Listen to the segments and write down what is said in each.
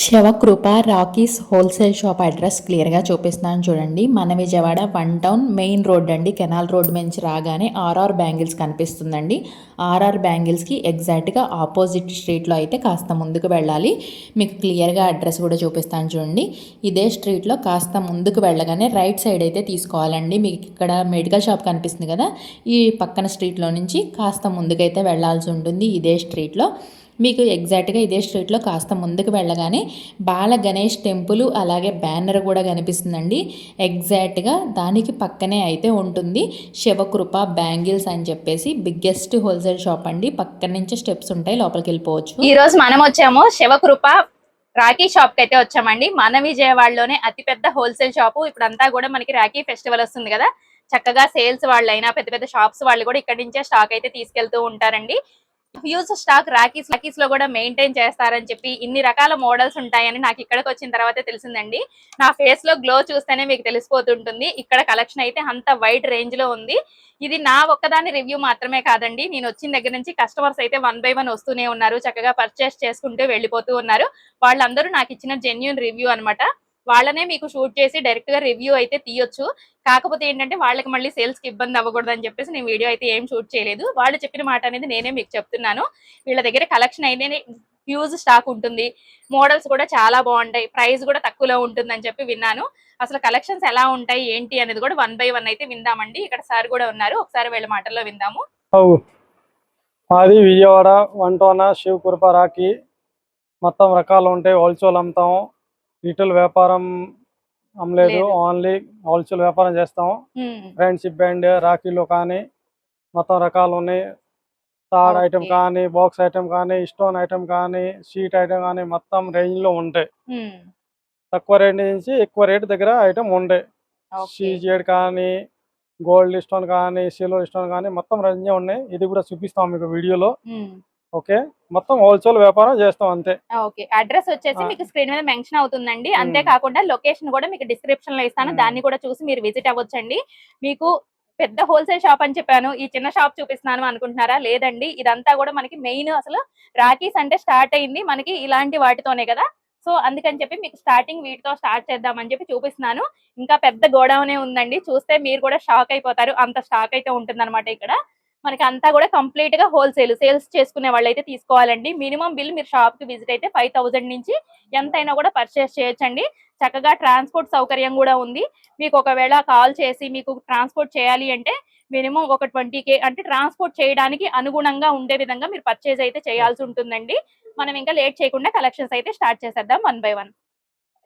Shivakrupa రాకీస్ wholesale shop address క్లియర్గా చూపిస్తున్నాను చూడండి. మన విజయవాడ 1 టౌన్ మెయిన్ రోడ్ అండి. కెనాల్ రోడ్ నుంచి రాగానే ఆర్ఆర్ బ్యాంగిల్స్ కనిపిస్తుందండి. ఆర్ఆర్ బ్యాంగిల్స్కి ఎగ్జాక్ట్గా ఆపోజిట్ స్ట్రీట్లో అయితే కాస్త ముందుకు వెళ్ళాలి. మీకు క్లియర్గా అడ్రస్ కూడా చూపిస్తాను చూడండి. ఇదే స్ట్రీట్లో కాస్త ముందుకు వెళ్ళగానే రైట్ సైడ్ అయితే తీసుకోవాలండి. మీకు ఇక్కడ మెడికల్ షాప్ కనిపిస్తుంది కదా, ఈ పక్కన స్ట్రీట్లో నుంచి కాస్త ముందుకైతే వెళ్ళాల్సి ఉంటుంది. ఇదే స్ట్రీట్లో మీకు ఎగ్జాక్ట్గా ఇదే స్ట్రీట్లో కాస్త ముందుకు వెళ్ళగానే బాల గణేష్ టెంపుల్ అలాగే బ్యానర్ కూడా కనిపిస్తుందండి. ఎగ్జాక్ట్గా దానికి పక్కనే అయితే ఉంటుంది శివకృప బ్యాంగిల్స్ అని చెప్పేసి బిగ్గెస్ట్ హోల్సేల్ షాప్ అండి. పక్కన నుంచి స్టెప్స్ ఉంటాయి, లోపలికి వెళ్ళిపోవచ్చు. ఈ రోజు మనం వచ్చాము శివకృప రాఖీ షాప్ కి అయితే వచ్చామండి. మన విజయవాడలోనే అతిపెద్ద హోల్సేల్ షాపు. ఇప్పుడంతా కూడా మనకి రాఖీ ఫెస్టివల్ వస్తుంది కదా, చక్కగా సేల్స్ వాళ్ళైనా పెద్ద పెద్ద షాప్స్ వాళ్ళు కూడా ఇక్కడ నుంచే స్టాక్ అయితే తీసుకెళ్తూ ఉంటారండి. ఫ్యూజ్ స్టాక్ రాఖీస్ లో కూడా మెయింటైన్ చేస్తారని చెప్పి ఇన్ని రకాల మోడల్స్ ఉంటాయని నాకు ఇక్కడికి వచ్చిన తర్వాతే తెలిసిందండి. నా ఫేస్ లో గ్లో చూస్తేనే మీకు తెలిసిపోతుంటుంది. ఇక్కడ కలెక్షన్ అయితే అంత వైడ్ రేంజ్ లో ఉంది. ఇది నా ఒక్కదాని రివ్యూ మాత్రమే కాదండి. నేను వచ్చిన దగ్గర నుంచి కస్టమర్స్ అయితే 1 by 1 వస్తూనే ఉన్నారు. చక్కగా పర్చేస్ చేసుకుంటూ వెళ్ళిపోతూ ఉన్నారు. వాళ్ళందరూ నాకు ఇచ్చిన జెన్యూన్ రివ్యూ అనమాట. వాళ్ళనే మీకు షూట్ చేసి డైరెక్ట్ గా రివ్యూ అయితే తీయొచ్చు. కాకపోతే ఏంటంటే వాళ్ళకి మళ్ళీ సేల్స్ కి ఇబ్బంది అవ్వకూడదు అని చెప్పేసి నేను వీడియో అయితే ఏం షూట్ చేయలేదు. వాళ్ళు చెప్పిన మాట అనేది నేనే మీకు చెప్తున్నాను. వీళ్ళ దగ్గర కలెక్షన్ అయితే హ్యూజ్ స్టాక్ ఉంటుంది. మోడల్స్ కూడా చాలా బాగుంటాయి. ప్రైస్ కూడా తక్కువలో ఉంటుందని చెప్పి విన్నాను. అసలు కలెక్షన్స్ ఎలా ఉంటాయి ఏంటి అనేది కూడా 1 by 1 అయితే విందామండి. ఇక్కడ సార్ కూడా ఉన్నారు, ఒకసారి వీళ్ళ మాటల్లో విందాము. అది విజయవాడ 1 టౌన్ శివకృప రాఖీ మొత్తం రకాలు ఉంటాయి. హోల్సేల్ అమ్ముతాము, రిటైల్ వ్యాపారం అమ్మలేదు, ఓన్లీ హోల్సేల్ వ్యాపారం చేస్తాము. ఫ్రెండ్షిప్ బ్యాండ్ రాఖీలో కానీ మొత్తం రకాలు ఉన్నాయి. తాడ్ ఐటమ్ కానీ, బాక్స్ ఐటమ్ కానీ, స్టోన్ ఐటమ్ కానీ, షీట్ ఐటమ్ కానీ మొత్తం రేంజ్ లో ఉంటాయి. తక్కువ రేట్ నుంచి ఎక్కువ రేట్ దగ్గర ఐటమ్ ఉంటాయి. సీజెడ్ కానీ, గోల్డ్ స్టోన్ కానీ, సిల్వర్ స్టోన్ కానీ మొత్తం రేంజ్ ఉన్నాయి. ఇది కూడా చూపిస్తాం మీకు వీడియోలో. ఓకే, మొత్తం హోల్సేల్ వ్యాపారం చేస్తాం అంతే. ఓకే, అడ్రస్ వచ్చేసి మీకు స్క్రీన్ మీద మెన్షన్ అవుతుందండి. అంతే కాకుండా లొకేషన్ కూడా మీకు డిస్క్రిప్షన్ లో ఇస్తాను, దాన్ని కూడా చూసి మీరు విజిట్ అవ్వచ్చండి. మీకు పెద్ద హోల్సేల్ షాప్ అని చెప్పాను, ఈ చిన్న షాప్ చూపిస్తున్నాను అనుకుంటున్నారా? లేదండి, ఇదంతా కూడా మనకి మెయిన్ అసలు రాఖీస్ అంటే స్టార్ట్ అయింది మనకి ఇలాంటి వాటితోనే కదా. సో అందుకని చెప్పి మీకు స్టార్టింగ్ వీటితో స్టార్ట్ చేద్దామని చెప్పి చూపిస్తున్నాను. ఇంకా పెద్ద గోడౌనే ఉందండి, చూస్తే మీరు కూడా షాక్ అయిపోతారు, అంత స్టాక్ అయితే ఉంటుంది ఇక్కడ. మనకి అంతా కూడా కంప్లీట్ గా హోల్సేల్ సేల్స్ చేసుకునే వాళ్ళు అయితే తీసుకోవాలండి. మినిమం బిల్ మీరు షాప్ కి విజిట్ అయితే 5000 నుంచి ఎంతైనా కూడా పర్చేస్ చేయొచ్చండి. చక్కగా ట్రాన్స్పోర్ట్ సౌకర్యం కూడా ఉంది. మీకు ఒకవేళ కాల్ చేసి మీకు ట్రాన్స్పోర్ట్ చేయాలి అంటే మినిమం ఒక 20K అంటే ట్రాన్స్పోర్ట్ చేయడానికి అనుగుణంగా ఉండే విధంగా మీరు పర్చేజ్ అయితే చేయాల్సి ఉంటుందండి. మనం ఇంకా లేట్ చేయకుండా కలెక్షన్స్ అయితే స్టార్ట్ చేసేద్దాం 1 by 1.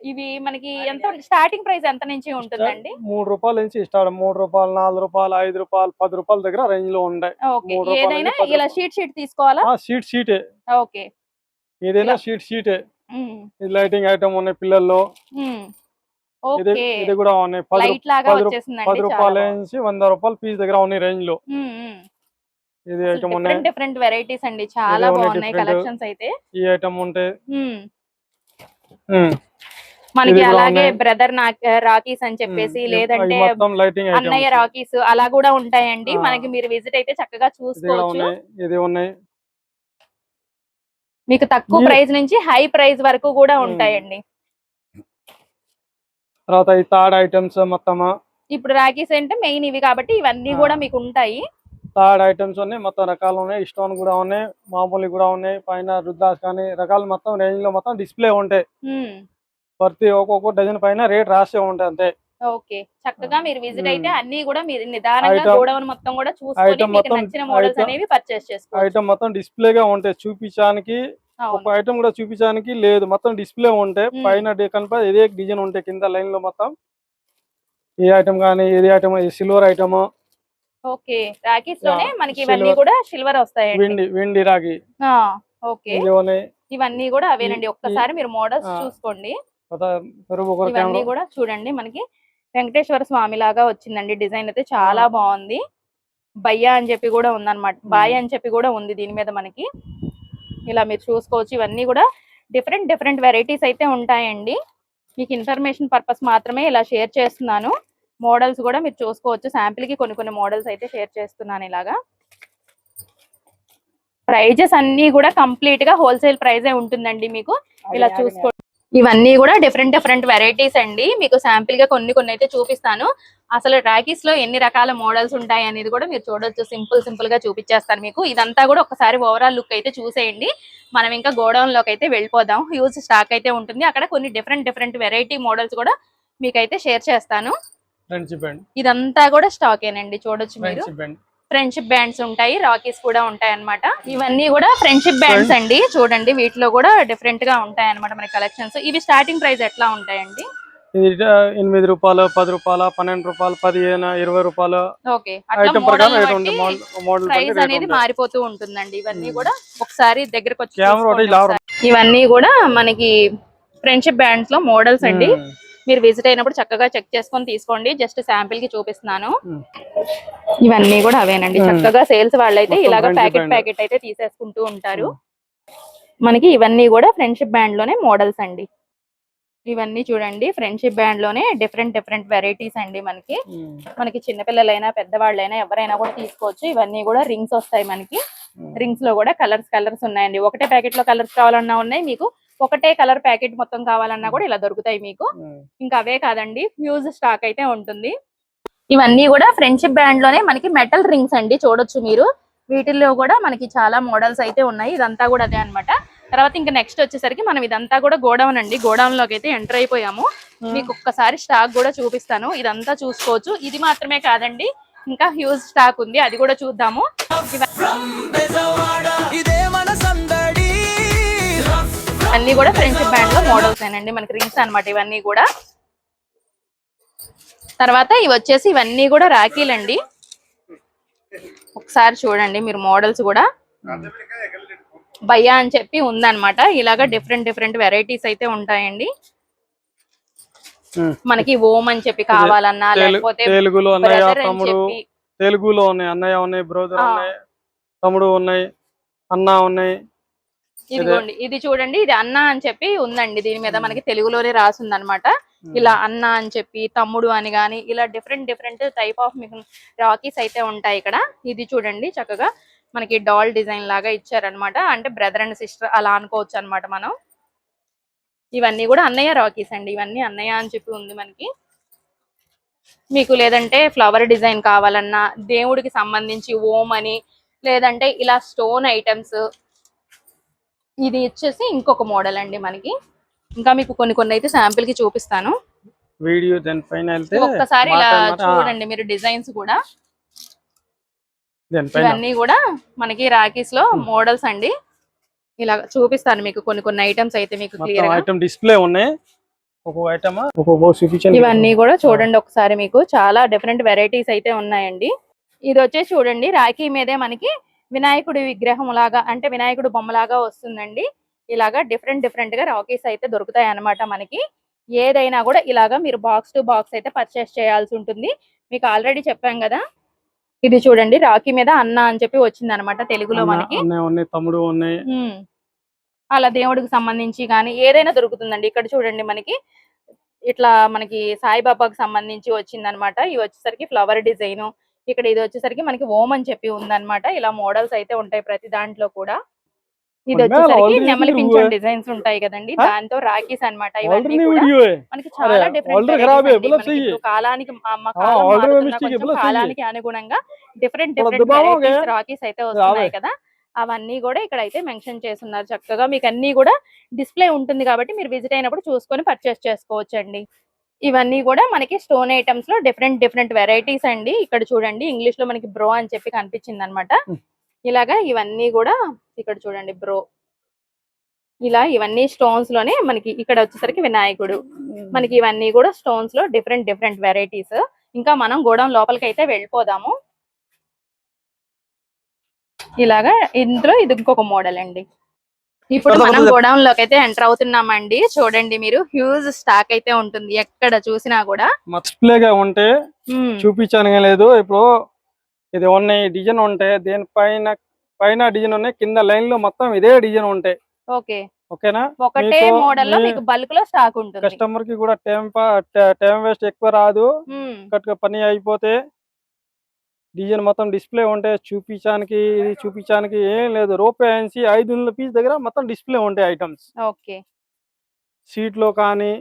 ఇవి మనకి ఎంత స్టార్టింగ్ ప్రైస్ ఎంత నుంచి ఉంటుందండి? 3 రూపాయల నుంచి స్టార్ట్. 3 రూపాయలు, 4 రూపాయలు, 5 రూపాయలు, 10 రూపాయల దగ్గర రేంజ్ లో ఉంటాయి. ఏదైనా ఇలా షీట్ తీసుకోవాలా? షీటే. ఓకే, ఏదైనా షీటే. లైటింగ్ ఐటమ్ ఉన్నాయి పిల్లల్లో. ఇది కూడా ఉన్నాయి. 10 రూపాయల నుంచి 100 రూపాయల పీస్ దగ్గర ఉన్నాయి రేంజ్ లో. ఇది ఐటమ్ ఉన్నాయి, డిఫరెంట్ వెరైటీస్ అండి, చాలా బాగున్నాయి కలెక్షన్స్ అయితే. ఈ ఐటమ్ ఉంటాయి మనకి. అలాగే బ్రదర్ రాకీస్ అని చెప్పేసి, లేదంటే అన్నయ్య రాకీస్ అలా కూడా ఉంటాయండి మనకి. మీరు విజిట్ అయితే చక్కగా చూసుకోవచ్చు. ఇది ఉన్నాయి, మీకు తక్కువ ప్రైస్ నుంచి హై ప్రైస్ వరకు కూడా ఉంటాయండి. తర్వాత ఈ తాడ్ ఐటమ్స్ మొత్తం. ఇప్పుడు రాకీస్ అంటే మెయిన్ ఇవి కాబట్టి ఇవన్నీ కూడా మీకు ఉంటాయి. తాడ్ ఐటమ్స్ ఉన్నాయి, మొత్తం రకాలు ఉన్నాయి. స్టోన్ కూడా ఉన్నాయి, మామూలు కూడా ఉన్నాయి. పైన రుద్రాస్ కానీ రకాలు మొత్తం రేంజ్ లో మొత్తం డిస్ప్లే ఉంటాయి. ప్రతి ఒక్కొక్క డజన్ పైన రేట్ రాసే ఉంటాయి అంతే. ఓకే, చక్కగా మీరు విజిట్ అయితే అన్ని కూడా మీరు నిదానంగా గోడౌన్ మొత్తం కూడా చూసుకొని మీకు నచ్చిన మోడల్స్ అనేవి పర్చేస్ చేసుకోవచ్చు. ఐటమ్ మొత్తం డిస్ప్లే గా ఉంటాయి, చూపించడానికి ఒక ఐటమ్ కూడా చూపించడానికి లేదు, మొత్తం డిస్ప్లే ఉంటాయి. పైన కనిపి ఇదే డిజైన్ ఉంటాయి, కింద లైన్ లో మొత్తం ఈ ఐటమ్ కానీ ఇది ఐటమ్ సిల్వర్ ఐటమ్. ఓకే, రాకీస్ లోనే మనకి ఇవన్నీ కూడా సిల్వర్ వస్తాయండి, వెండి రాగి. ఓకే, ఇవన్నీ కూడా అవేనండి. ఒక్కసారి మీరు మోడల్స్ చూసుకోండి. ఇవన్నీ కూడా చూడండి, మనకి వెంకటేశ్వర స్వామి లాగా వచ్చిందండి డిజైన్ అయితే, చాలా బాగుంది. బయ్యా అని చెప్పి కూడా ఉందన్నమాట, బాయ్ అని చెప్పి కూడా ఉంది దీని మీద మనకి. ఇలా మీరు చూసుకోవచ్చు. ఇవన్నీ కూడా డిఫరెంట్ వెరైటీస్ అయితే ఉంటాయండి. మీకు ఇన్ఫర్మేషన్ పర్పస్ మాత్రమే ఇలా షేర్ చేస్తున్నాను. మోడల్స్ కూడా మీరు చూసుకోవచ్చు. శాంపిల్ కి కొన్ని మోడల్స్ అయితే షేర్ చేస్తున్నాను ఇలాగా. ప్రైజెస్ అన్ని కూడా కంప్లీట్ గా హోల్సేల్ ప్రైజే ఉంటుందండి మీకు. ఇలా చూసుకోండి. ఇవన్నీ కూడా డిఫరెంట్ డిఫరెంట్ వెరైటీస్ అండి. మీకు శాంపిల్ గా కొన్ని కొన్ని అయితే చూపిస్తాను. అసలు రాకీస్ లో ఎన్ని రకాల మోడల్స్ ఉంటాయి అనేది కూడా మీరు చూడొచ్చు. సింపుల్ గా చూపించేస్తాను మీకు. ఇదంతా కూడా ఒకసారి ఓవరాల్ లుక్ అయితే చూసేయండి. మనం ఇంకా గోడౌన్ లోకి అయితే వెళ్ళిపోదాం. హ్యూజ్ స్టాక్ అయితే ఉంటుంది. అక్కడ కొన్ని డిఫరెంట్ వెరైటీ మోడల్స్ కూడా మీకైతే షేర్ చేస్తాను. ఇదంతా కూడా స్టాకేనండి, చూడొచ్చు మీరు. ఫ్రెండ్షిప్ బ్యాండ్స్ ఉంటాయి, రాకీస్ కూడా ఉంటాయి అన్నమాట. ఇవన్నీ కూడా ఫ్రెండ్షిప్ బ్యాండ్స్ అండి. చూడండి వీటిలో కూడా డిఫరెంట్ గా ఉంటాయి అన్నమాట మన కలెక్షన్స్. ఇవి స్టార్టింగ్ ప్రైస్ ఎట్లా ఉంటాయండి? ఇది 8 రూపాయలు, 10 రూపాయలు, 12 రూపాయలు, 15, 20 రూపాయలు. ఓకే, అట్లా మోడల్ ప్రైస్ అనేది మారిపోతూ ఉంటుందండి. ఇవన్నీ కూడా ఒకసారి దగ్గరకు వచ్చి ఇవన్నీ కూడా మనకి ఫ్రెండ్షిప్ బ్యాండ్స్ లో మోడల్స్ అండి. మీరు విజిట్ అయినప్పుడు చక్కగా చెక్ చేసుకొని తీసుకోండి. జస్ట్ శాంపిల్ కి చూపిస్తున్నాను. ఇవన్నీ కూడా అవేనండి. చక్కగా సేల్స్ వాళ్ళైతే ఇలాగా ప్యాకెట్ అయితే తీసేసుకుంటూ ఉంటారు. మనకి ఇవన్నీ కూడా ఫ్రెండ్షిప్ బ్యాండ్ లోనే మోడల్స్ అండి. ఇవన్నీ చూడండి ఫ్రెండ్షిప్ బ్యాండ్ లోనే డిఫరెంట్ వెరైటీస్ అండి. మనకి చిన్నపిల్లలైనా పెద్దవాళ్ళైనా ఎవరైనా కూడా తీసుకోవచ్చు. ఇవన్నీ కూడా రింగ్స్ వస్తాయి. మనకి రింగ్స్ లో కూడా కలర్స్ ఉన్నాయండి. ఒకటే ప్యాకెట్ లో కలర్స్ కావాలన్నా ఉన్నాయి, మీకు ఒకటే కలర్ ప్యాకెట్ మొత్తం కావాలన్నా కూడా ఇలా దొరుకుతాయి మీకు. ఇంకా అవే కాదండి, హ్యూజ్ స్టాక్ అయితే ఉంటుంది. ఇవన్నీ కూడా ఫ్రెండ్షిప్ బ్యాండ్ లోనే మనకి మెటల్ రింగ్స్ అండి, చూడొచ్చు మీరు. వీటిల్లో కూడా మనకి చాలా మోడల్స్ అయితే ఉన్నాయి. ఇదంతా కూడా అదే అన్నమాట. తర్వాత ఇంకా నెక్స్ట్ వచ్చేసరికి మనం ఇదంతా కూడా గోడౌన్ అండి. గోడౌన్ లోకి అయితే ఎంటర్ అయిపోయాము. మీకు ఒక్కసారి స్టాక్ కూడా చూపిస్తాను. ఇదంతా చూసుకోవచ్చు. ఇది మాత్రమే కాదండి, ఇంకా హ్యూజ్ స్టాక్ ఉంది, అది కూడా చూద్దాము. అన్ని కూడా ఫ్రెండ్షిప్ బ్యాండ్ లో మోడల్స్ ఏనండి, మనకి రింగ్స్ అన్నమాట ఇవన్నీ కూడా. తర్వాత ఇవి వచ్చేసి ఇవన్నీ కూడా రాఖీలండి. ఒకసారి చూడండి మీరు మోడల్స్ కూడా. భయ్యా అని చెప్పి ఉందన్నమాట. ఇలాగా డిఫరెంట్ వెరైటీస్ అయితే ఉంటాయండి. మనకి ఓం అని చెప్పి కావాలన్నా, లేకపోతే తెలుగులో ఉన్నాయి, అన్నయ్య ఉన్నాయి, బ్రదర్ ఉన్నాయి, తమ్ముడు ఉన్నాయి, అన్న ఉన్నాయి. ఇదిగోండి, ఇది చూడండి, ఇది అన్న అని చెప్పి ఉందండి. దీని మీద మనకి తెలుగులోనే రాసింది అనమాట. ఇలా అన్న అని చెప్పి, తమ్ముడు అని గాని, ఇలా డిఫరెంట్ టైప్ ఆఫ్ మీకు రాకీస్ అయితే ఉంటాయి ఇక్కడ. ఇది చూడండి చక్కగా మనకి డాల్ డిజైన్ లాగా ఇచ్చారనమాట. అంటే బ్రదర్ అండ్ సిస్టర్ అలా అనుకోవచ్చు అనమాట మనం. ఇవన్నీ కూడా అన్నయ్య రాకీస్ అండి. ఇవన్నీ అన్నయ్య అని చెప్పి ఉంది మనకి. మీకు లేదంటే ఫ్లవర్ డిజైన్ కావాలన్నా, దేవుడికి సంబంధించి ఓం అని, లేదంటే ఇలా స్టోన్ ఐటమ్స్. ఇది వచ్చేసి ఇంకొక మోడల్ అండి మనకి. ఇంకా మీకు కొన్ని అయితే శాంపిల్ కి చూపిస్తాను. వీడియో దెన్ ఫైనల్ ఒక్కసారి ఇలా చూడండి మీరు డిజైన్స్ కూడా. ఇవన్నీ కూడా మనకి రాకీస్ లో మోడల్స్ అండి. ఇలా చూపిస్తాను మీకు కొన్ని ఐటమ్స్ అయితే మీకు క్లియర్ గా. ఐటమ్ డిస్ప్లే ఉన్నాయి. ఇవన్నీ కూడా చూడండి ఒకసారి, మీకు చాలా డిఫరెంట్ వెరైటీస్ అయితే ఉన్నాయండి. ఇది వచ్చేసి చూడండి రాఖీ మీదే మనకి వినాయకుడి విగ్రహం లాగా, అంటే వినాయకుడు బొమ్మలాగా వస్తుందండి. ఇలాగా డిఫరెంట్ గా రాకీస్ అయితే దొరుకుతాయి అన్నమాట మనకి. ఏదైనా కూడా ఇలాగా మీరు బాక్స్ టు బాక్స్ అయితే పర్చేస్ చేయాల్సి ఉంటుంది. మీకు ఆల్రెడీ చెప్పాం కదా. ఇది చూడండి రాఖీ మీద అన్న అని చెప్పి వచ్చింది అనమాట తెలుగులో మనకి. తమ్ముడు ఉన్నాయి. అలా దేవుడికి సంబంధించి కానీ ఏదైనా దొరుకుతుందండి. ఇక్కడ చూడండి మనకి ఇట్లా మనకి సాయిబాబాకి సంబంధించి వచ్చింది అనమాట. ఇవి వచ్చేసరికి ఫ్లవర్ డిజైన్. ఇక్కడ ఇది వచ్చేసరికి మనకి ఓం అని చెప్పి ఉందన్నమాట. ఇలా మోడల్స్ అయితే ఉంటాయి ప్రతి దాంట్లో కూడా. ఇది వచ్చేసరికి నెమలి పింఛన్ డిజైన్స్ ఉంటాయి కదండి, దాంతో రాఖీస్ అన్నమాట. ఇవన్నీ కూడా మనకి చాలా డిఫరెంట్ కాలానికి అనుగుణంగా డిఫరెంట్ రాఖీస్ అయితే వస్తున్నాయి కదా. అవన్నీ కూడా ఇక్కడ అయితే మెన్షన్ చేస్తున్నారు చక్కగా. మీకు అన్ని కూడా డిస్ప్లే ఉంటుంది కాబట్టి మీరు విజిట్ అయినప్పుడు చూసుకొని పర్చేస్ చేసుకోవచ్చు అండి. ఇవన్నీ కూడా మనకి స్టోన్ ఐటమ్స్ లో డిఫరెంట్ వెరైటీస్ అండి. ఇక్కడ చూడండి ఇంగ్లీష్ లో మనకి బ్రో అని చెప్పి కనిపించింది అనమాట. ఇలాగా ఇవన్నీ కూడా ఇక్కడ చూడండి బ్రో. ఇలా ఇవన్నీ స్టోన్స్ లోనే మనకి. ఇక్కడ వచ్చేసరికి వినాయకుడు. మనకి ఇవన్నీ కూడా స్టోన్స్ లో డిఫరెంట్ వెరైటీస్. ఇంకా మనం గోడౌన్ లోపలికి అయితే వెళ్ళిపోదాము. ఇలాగా ఇందులో ఇది ఇంకొక మోడల్ అండి. ఇప్పుడు మనం గోడౌన్ లోకి అయితే ఎంటర్ అవుతున్నామండి. చూడండి మీరు హ్యూజ్ స్టాక్ అయితే ఉంటుంది ఎక్కడ చూసినా కూడా. డిస్ప్లేగా ఉంటే చూపించాను లేదు. ఇప్పుడు ఇది ఉన్నాయి డిజైన్ ఉంటాయి, పైన డిజైన్ ఉన్నాయి, కింద లైన్ లో మొత్తం ఇదే డిజైన్ ఉంటాయి. ఓకేనా? ఒకటే మోడల్ లో మీకు బల్క్ లో స్టాక్ ఉంటుంది. కస్టమర్ కి కూడా టైం వేస్ట్ ఎక్కువ రాదు. పని అయిపోతే డిజైన్ మొత్తం డిస్ప్లే ఉంటాయి. చూపించడానికి ఏం లేదు. రూపాయి 500 పీస్ దగ్గర మొత్తం డిస్ప్లే ఉంటాయి ఐటమ్స్. సీట్లో కానీ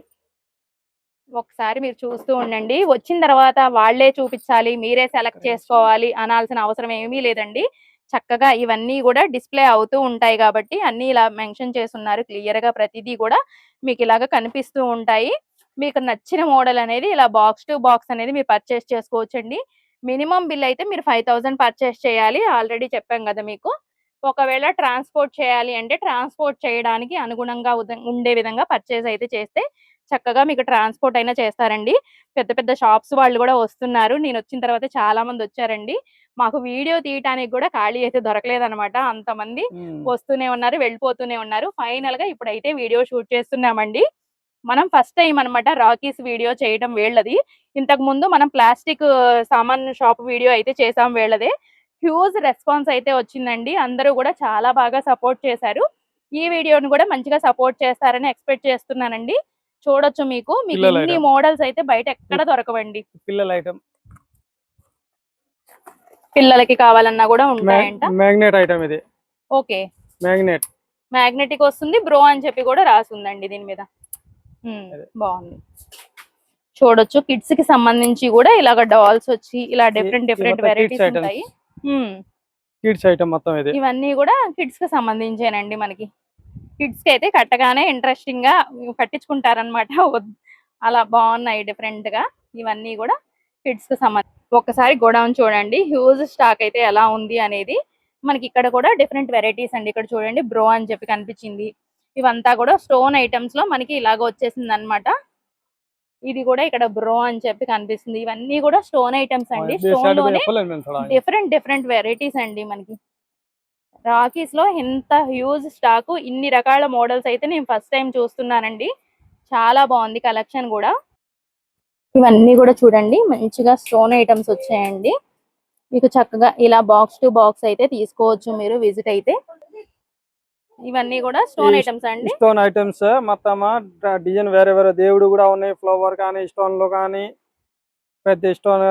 ఒకసారి మీరు చూస్తూ ఉండండి. వచ్చిన తర్వాత వాళ్ళే చూపించాలి, మీరే సెలెక్ట్ చేసుకోవాలి అనాల్సిన అవసరం ఏమీ లేదండి. చక్కగా ఇవన్నీ కూడా డిస్‌ప్లే అవుతూ ఉంటాయి కాబట్టి అన్నీ ఇలా మెన్షన్ చేసున్నారు క్లియర్‌గా ప్రతిదీ కూడా మీకు ఇలాగ కనిపిస్తూ ఉంటాయి. మీకు నచ్చిన మోడల్ అనేది ఇలా బాక్స్ టు బాక్స్ అనేది మీరు పర్చేస్ చేసుకోవచ్చండి. మినిమమ్ బిల్ అయితే మీరు 5000 పర్చేస్ చేయాలి. ఆల్రెడీ చెప్పాం కదా మీకు. ఒకవేళ ట్రాన్స్‌పోర్ట్ చేయాలి అంటే ట్రాన్స్‌పోర్ట్ చేయడానికి అనుగుణంగా ఉండే విధంగా పర్చేస్ అయితే చేస్తే చక్కగా మీకు ట్రాన్స్‌పోర్ట్ అయినా చేస్తారండి. పెద్ద పెద్ద షాప్స్ వాళ్ళు గూడా వస్తున్నారు. నేనొచ్చిన తర్వాత చాలా మందొచ్చారండి. మాకు వీడియో తీయటానికి గూడా ఖాళీ అయితే దొరకలేదనమాట. అంతమంది వస్తూనే ఉన్నారు, వెళ్ళిపోతూనే ఉన్నారు. ఫైనల్‌గా ఇప్పుడైతే వీడియో షూట్ చేస్తున్నామండి. మనం ఫస్ట్ టైమ్ అనమాట రాకీస్ వీడియో చేయడం వీళ్ళది. ఇంతకుముందు మనం ప్లాస్టిక్ సామాన్ షాప్ వీడియో అయితే చేసాం వీళ్ళదే. హ్యూజ్ రెస్పాన్స్ అయితే వచ్చిందండి. అందరూ గూడా చాలా బాగా సపోర్ట్ చేశారు. ఈ వీడియోని గూడా మంచిగా సపోర్ట్ చేస్తారని ఎక్స్‌పెక్ట్ చేస్తున్నానండి. చూడొచ్చు మీకు. మీకు పిల్లల ఇన్ని ఐటమ్ మోడల్స్ అయితే బయట ఎక్కడ దొరకవండి. పిల్లల ఐటమ్ పిల్లలకి కావాలన్నా గూడా ఉంటాయంట. మ్యాగ్నెట్ ఐటమ్ ఇది ఓకే. మ్యాగ్నెట్ మ్యాగ్నెటిక్ వస్తుంది. బ్రో అని చెప్పి కూడా రాసుందండి దీని మీద. బాగుంది. చూడొచ్చు కిడ్స్ కి సంబంధించి కూడా ఇలాగ డాల్స్ వచ్చి ఇలా డిఫరెంట్ డిఫరెంట్ వెరైటీస్ ఉంటాయి. కిడ్స్ ఐటమ్ మొత్తం ఇది. ఇవన్నీ కూడా కిడ్స్ కి సంబంధించేనండి మనకి. కిడ్స్ కి అయితే కట్టగానే ఇంట్రెస్టింగ్ గా కట్టించుకుంటారనమాట. అలా బాగున్నాయి డిఫరెంట్ గా. ఇవన్నీ కూడా కిడ్స్ కి సంబంధించి. ఒక్కసారి గోడౌన్ చూడండి, హ్యూజ్ స్టాక్ అయితే ఎలా ఉంది అనేది. మనకి ఇక్కడ కూడా డిఫరెంట్ వెరైటీస్ అండి. ఇక్కడ చూడండి బ్రో అని చెప్పి కనిపించింది. ఇవంతా కూడా స్టోన్ ఐటమ్స్ లో మనకి ఇలాగ వచ్చేసింది అనమాట. ఇది కూడా ఇక్కడ బ్రో అని చెప్పి కనిపిస్తుంది. ఇవన్నీ కూడా స్టోన్ ఐటమ్స్ అండి. స్టోన్ లోనే డిఫరెంట్ డిఫరెంట్ వెరైటీస్ అండి మనకి. రాకీస్ లో ఇంత హ్యూజ్ స్టాక్, ఇన్ని రకాల మోడల్స్ అయితే నేను ఫస్ట్ టైం చూస్తున్నానండి. చాలా బాగుంది కలెక్షన్ కూడా. ఇవన్నీ కూడా చూడండి మంచిగా స్టోన్ ఐటమ్స్ వచ్చాయండి. మీకు చక్కగా ఇలా బాక్స్ టు బాక్స్ అయితే తీసుకోవచ్చు మీరు విజిట్ అయితే. ఇవన్నీ కూడా స్టోన్ ఐటమ్స్ అండి. స్టోన్ ఐటమ్స్ మొత్తం డిజైన్ వేరే వేరే దేవుడు కూడా ఉన్నాయి. ఫ్లవర్ కానీ స్టోన్ లో కానీ పెద్ద స్టోన్,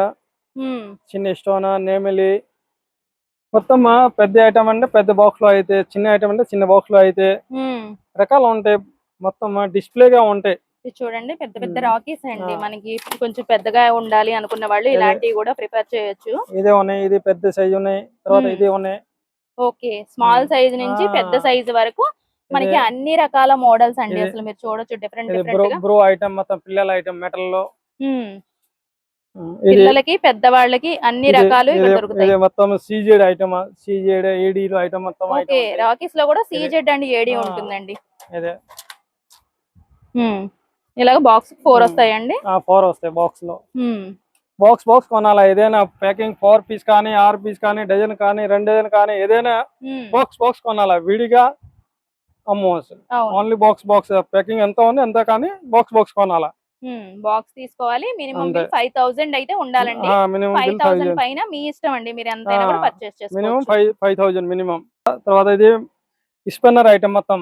చిన్న స్టోన్, నెమిలి మొత్తం పెద్ద ఐటమ్ అంటే పెద్ద బాక్స్ లో అయితే, చిన్న ఐటమ్ అంటే చిన్న బాక్స్ లో అయితే రకాలు ఉంటాయి. మొత్తం డిస్ప్లేగా ఉంటాయి. చూడండి పెద్ద పెద్ద రాకీస్ అండి. మనకి కొంచెం పెద్దగా ఉండాలి అనుకున్న వాళ్ళు ఇలాంటివి కూడా ప్రిపేర్ చేయొచ్చు. ఇదే ఉన్నాయి, ఇది పెద్ద సైజ్ ఉన్నాయి, తర్వాత ఇది ఉన్నాయి. ఓకే, స్మాల్ సైజ్ నుంచి పెద్ద సైజ్ వరకు మనకి అన్ని రకాల మోడల్స్ అండి. అసలు మీరు చూడొచ్చు డిఫరెంట్ డిఫరెంట్ గా. బ్రో ఐటమ్ మొత్తం పిల్లల ఐటమ్ మెటల్ లో. పిల్లలకి పెద్దవాళ్ళకి అన్ని రకాలు ఇక్కడ దొరుకుతాయి. మొత్తం సీజెడ్ ఐటమ్, సీజెడ్ ఏడీ ఐటమ్ మొత్తం. ఓకే, రాకీస్ లో కూడా సీజెడ్ అండ్ ఏడీ ఉంటుందండి. ఇదే ఇలాగ బాక్స్ 4 వస్తాయండి. 4 వస్తాయి బాక్స్ లో. బాక్స్ బాక్స్ కొనాలా. ఏదైనా ప్యాకింగ్ 4 పీస్ కానీ 6 పీస్ కానీ డజన్ కానీ 2 డజన్ కానీ ఏదైనా బాక్స్ బాక్స్ కొనాలా. విడిగా అమ్మవచ్చు. ఓన్లీ బాక్స్ బాక్స్ ప్యాకింగ్ ఎంత ఉంది ఎంత కానీ బాక్స్ బాక్స్ కొనాలా. బాక్స్ తీసుకోవాలి. మినిమం 5000 అయితే ఉండాలండి. 5000 పైన మీ ఇష్టం అండి, మీరు ఎంతైనా కూడా పర్చేస్ చేసుకోవచ్చు. Minimum 5000 minimum. తర్వాత ఇది స్పిన్నర్ ఐటమ్ మొత్తం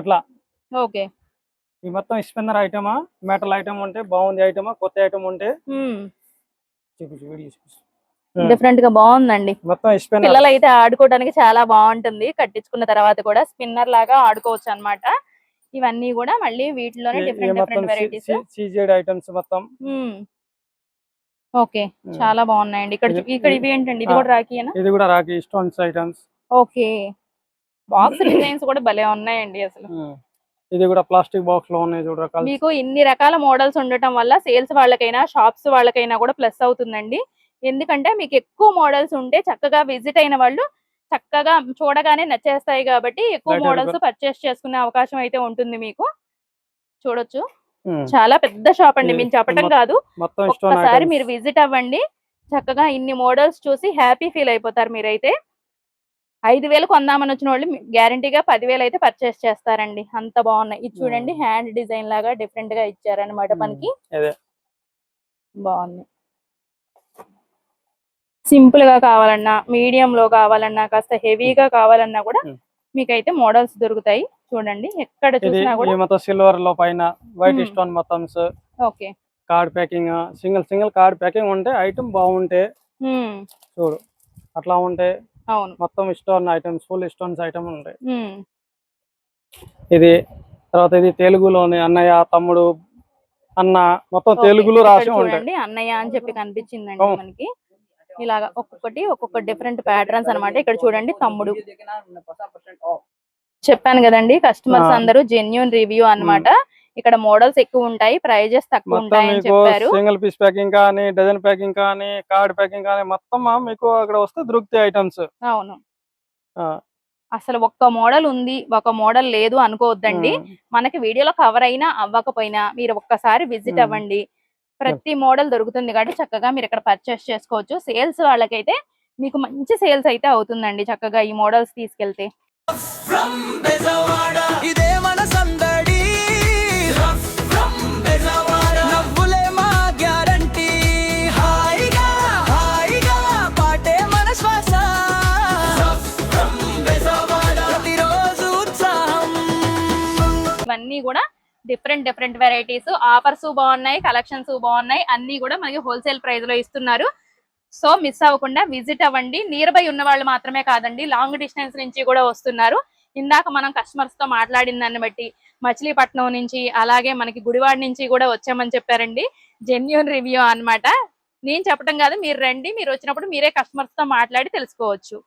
అట్లా. ఓకే, ఈ మొత్తం స్పిన్నర్ ఐటమ్, మెటల్ ఐటమ్ ఉంటే బాగుంది. ఐటమ్ కొత్త ఐటమ్ ఉంటే డిఫరెంట్ గా బాగుందండి. మొత్తం స్పిన్నర్. పిల్లలు అయితే ఆడుకోవడానికి చాలా బాగుంటుంది. కట్టించుకున్న తర్వాత కూడా స్పిన్నర్ లాగా ఆడుకోవచ్చు అన్నమాట. ఇవన్నీ కూడా మళ్ళీ వీటిలోనే డిఫరెంట్ డిఫరెంట్ వెరైటీస్ సీజెడ్ ఐటమ్స్ మొత్తం. ఓకే, చాలా బాగున్నాయండి. ఇక్కడ ఇవి ఏంటండి? ఇది కూడా రాకీయేనా? ఇది కూడా Rocky stones items. Okay, box designs కూడా భలే ఉన్నాయండి అసలు. ఇది కూడా ప్లాస్టిక్ బాక్స్ లో ఉన్నాయి చూడు రకాలు. మీకు ఇన్ని రకాల మోడల్స్ ఉండటం వల్ల సేల్స్ వాళ్ళకైనా షాప్స్ వాళ్ళకైనా కూడా ప్లస్ అవుతుందండి. ఎందుకంటే మీకు ఎక్కువ మోడల్స్ ఉంటే చక్కగా విజిట్ అయిన వాళ్ళు చక్కగా చూడగానే నచ్చేస్తాయి కాబట్టి ఎక్కువ మోడల్స్ పర్చేస్ చేసుకునే అవకాశం అయితే ఉంటుంది మీకు. చూడొచ్చు చాలా పెద్ద షాప్ అండి, మేము చెప్పటం కాదు, ఒక్కసారి మీరు విజిట్ అవ్వండి. చక్కగా ఇన్ని మోడల్స్ చూసి హ్యాపీ ఫీల్ అయిపోతారు మీరైతే. 5000 కొందామని వచ్చిన వాళ్ళు గ్యారంటీగా 10,000 అయితే పర్చేస్ చేస్తారండి. అంత బాగున్నాయి. ఇది చూడండి హ్యాండ్ డిజైన్ లాగా డిఫరెంట్ గా ఇచ్చారనమాట మనకి. బాగుంది. సింపుల్ గా కావాలన్నా, మీడియం లో కావాలన్నా, కాస్త హెవీగా కావాలన్నా కూడా మీకైతే మోడల్స్ దొరుకుతాయి. చూడండి ఎక్కడ చూసినా కూడా. సిల్వర్ లో పైన వైట్ స్టోన్ మొత్తం. Okay, card packing, single card packing ఉంటే ఐటమ్ బాగుంటే చూడు అట్లా ఉంటే. అవును, మొత్తం stone items, full stones item ఉంటాయి. ఇది తర్వాత ఇది తెలుగులోని అన్నయ్య, తమ్ముడు, అన్న, మొత్తం ఓకే, తెలుగులో ఇక్కడ రాసి ఉంటాయి. చూడండి అన్నయ్య అని చెప్పి కనిపించిందండి అవును. మనకి. ఇలాగా ఒక్కొక్క డిఫరెంట్ ప్యాటర్న్స్ అన్నమాట. ఇక్కడ చూడండి తమ్ముడు. చెప్పాను కదండి కస్టమర్స్ అందరూ జెన్యూన్ రివ్యూ అన్నమాట. ఇక్కడ మోడల్స్ ఎక్కువ ఉంటాయి, ప్రైజెస్ తక్కువ మొత్తం ఉంటాయని మీకు చెప్పారు. సింగిల్ పీస్ ప్యాకింగ్ కానీ, డజన్ ప్యాకింగ్ కానీ, కార్డ్ ప్యాకింగ్ కానీ మొత్తం మీకు అక్కడ వస్తే దొరుకుతాయి ఐటమ్స్. అవును, అసలు ఒక్క మోడల్ ఉంది ఒక మోడల్ లేదు అనుకోవద్దండి. మనకి వీడియోలో కవర్ అయినా అవ్వకపోయినా మీరు ఒక్కసారి విజిట్ అవ్వండి, ప్రతి మోడల్ దొరుకుతుంది కాబట్టి చక్కగా మీరు ఇక్కడ పర్చేస్ చేసుకోవచ్చు. సేల్స్ వాళ్ళకైతే మీకు మంచి సేల్స్ అయితే అవుతుందండి చక్కగా ఈ మోడల్స్ తీసుకెళ్తే. ఇదే మన సందడి నవ్వులే మా గ్యారంటీ హాయిగా హాయిగా పాటే మన శ్వాస ప్రతిరోజు ఉత్సాహం. ఇవన్నీ కూడా డిఫరెంట్ వెరైటీస్, ఆఫర్స్ బాగున్నాయి, కలెక్షన్స్ బాగున్నాయి, అన్ని కూడా మనకి హోల్సేల్ ప్రైస్ లో ఇస్తున్నారు. సో మిస్ అవ్వకుండా విజిట్ అవ్వండి. నియర్ బై ఉన్న వాళ్ళు మాత్రమే కాదండి, లాంగ్ డిస్టెన్స్ నుంచి కూడా వస్తున్నారు. ఇందాక మనం కస్టమర్స్ తో మాట్లాడిన దాన్ని బట్టి మచిలీపట్నం నుంచి అలాగే మనకి గుడివాడ నుంచి కూడా వచ్చామని చెప్పారండి. జెన్యూన్ రివ్యూ అన్నమాట. నేను చెప్పడం కాదు, మీరు రండి, మీరు వచ్చినప్పుడు మీరే కస్టమర్స్ తో మాట్లాడి తెలుసుకోవచ్చు.